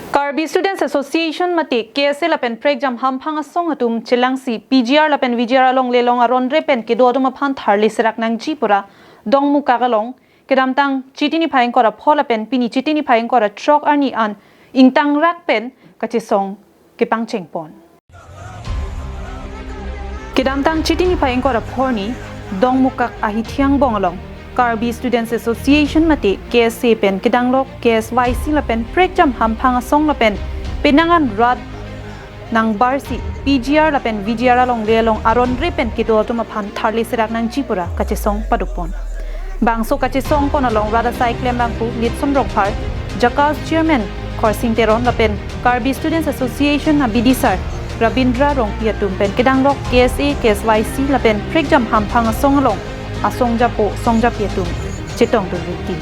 Karbi Students Association mati KSL lapen prek jam hampang asong atum chilangsi PGR lapen VGR along lelong aron repen ke do atum aphan tharli serak nang jipura dong muka galong kedamtang chitini phaing kora phola pen pini chitini phaing kora trok ani an ingtang rak pen kachisong ke pangcheng pon kedamtang chitini phaing kora phorni dong mukak ahithiang bongalong Karbi Students Association mati KSC pen kedanglok KSYC lapen prek jam hampang asong lapen penangan rad nang barsi PGR lapen VGR along lelong aron repen kido tuma phan tharli serak nang jipura kachisong padupon bangso kachisong pon along rada cycle bangpu litsom rokphar Jakas chairman khorsing teron lapen Karbi Students Association abidi sir Rabindra rongpiatum pen kedanglok KSA KSYC lapen prek jam hampang asong along asong japo songja pietum chitong tu riti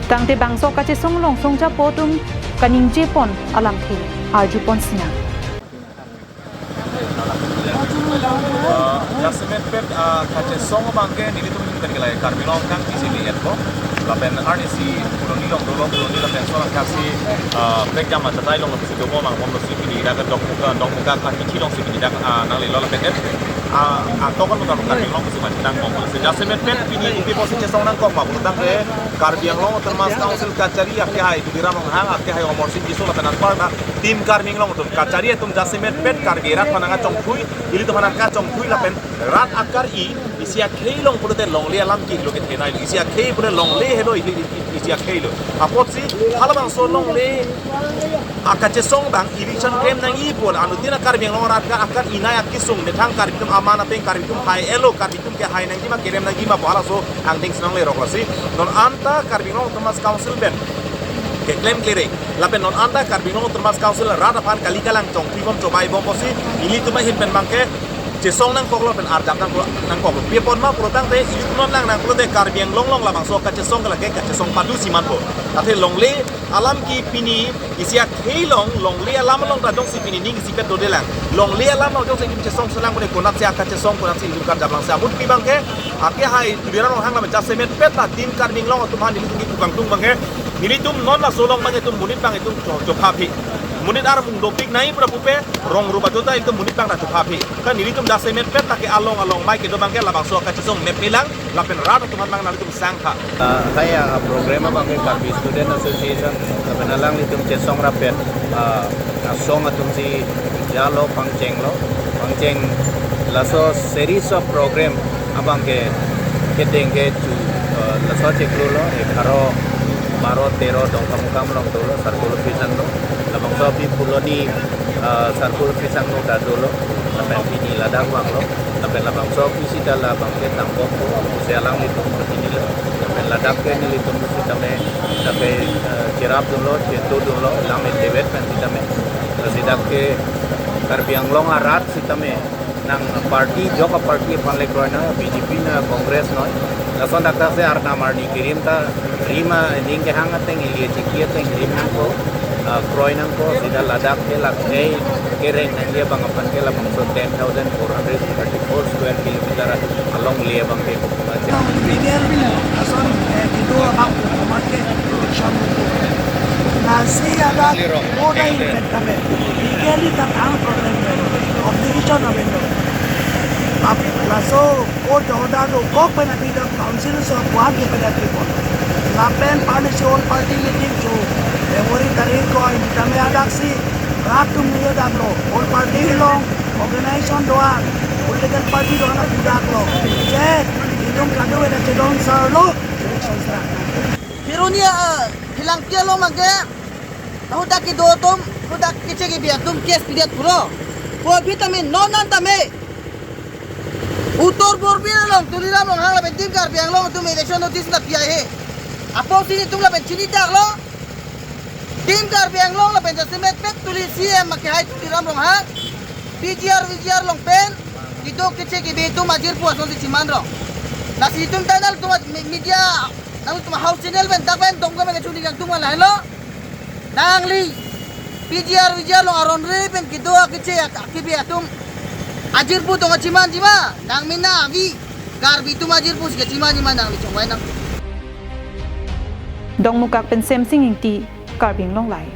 tangte bangso kache songlong songja potum kaning jepon alam the arjupon sina Jasmet pet kache song bangke nili tum kan gelai karbilong kang isi lihat ko lapen RDC pulonilong dolong lapen so kasi pek jam tatai long si domo mang mom si pini daga dong muka kan hichilong si pini daga nang le lapen atau kan bukan karbiang si macam ngom sejak semen pet pini upi posisi song nang kok mabuk tang ke karbiang long termas council kacari akhir hai tu diram hang akhir hai omor sin jiso lapan anpar na tim karbiang long tu kacari itu jasemen pet karbirat pananga congkui ili tu pananga congkui lapen rat akar isi akhir long puluh long le alam ki lo ke tenai isi akhir puluh long le hedo isi akhir lo apot si kalau bang so long le akache song bang election kem nang i pol anu tina karbiang long rat ka akar inai akisung detang karbiang mana peng karitum hai elo karitum ke hai nangi ma kerem nangi ma bala so angding senang le roklasi non anta karbinong temas council ben ke claim clearing lapen non anta karbinong temas council rada pan kali kalang chong pibom cobai bom posi ili tu ma hin pen bangke jesong nang koklo pen arjam nang koklo piepon ma protang te ili tu non lang nang prote karbiang long la bang so ka jesong kala ke ka jesong padu siman po tate long le alam ki pini isia khelong long le alam long da dong si pini ning si pet do delang long le alam long dong si kim jesong selang bone konat sia ka jesong konat si lukar jablang sa mut pi bangke ake hai tudira long hang la jasemet pet la tim karbing long tu man ni tukang tung bangke nilitum non la solong bangke tum munit bang itu jopapi munit ar mung dopik nai pura pupe rong ruba jota itu munit bang da jopapi kan nilitum jasemet pet la ke along mai ke do bangke la bang so ka jesong mep nilang la pen rado tu man bang nalitum sangka saya program bangke Karbi Student Association kebenalang litum jesong rapet asong atum si jalo pangceng laso series of program abang ke kedenge tu laso ceklo lo karo baro tero dong kam long dolo sarkul pisang lo labang so pi puloni sarkul pisang lo da dolo sampai pini ladang wang lo sampai labang so pisi dala bang ke tampo sealang litum ini lo sampai ladang ke ni litum si tame sampai cerap dolo ceto dolo lam dewet pen si tame sidak ke karbiang long arat si tame nang party joka party panle kroina BJP na Congress noi lason dakta se arna marni kirim ta rima ning ke hanga teng ilie chikia teng rim nang ko kroina ko sida ladak ke lakei kereng nang dia bang apan ke la bang so 10,434 square kilometer along lie bang ke Premier ason itu abang marke shamu nasi ada moda invent kame ini tentang problem obligation avendo ab laso ko joda do ko pena bida council so buat ke pena people lapen partnership party meeting jo every tarik ko kami ada si ratum dia daglo all party long organization doa political party doa na daglo je idom kado ada cedon sarlo election sara Hironia hilang dia lo mage tahu tak ki dotom hudak kiche ki biar tum kes pidat puro ko vitamin non antame utor borbina long tuliram long hang la bentim kar biang long tum election notice na pia he apo sini tum la ben chini dak lo tim kar biang long la ben jasemet pet tuli CM make hai tuliram long hang VGR long pen itu kiche ki betu majir puas long si ciman ro na situm tanal tum media nang tum house channel ben dak ben dong ko me chuni gang tum la lo nangli VGR long aron re ben kido kiche akibi atum ajir pu tong ciman jima nang mina vi garbi tu majir pu ke ciman jima nang chong wai nang dong mukak pen sem singing ti karbing long lai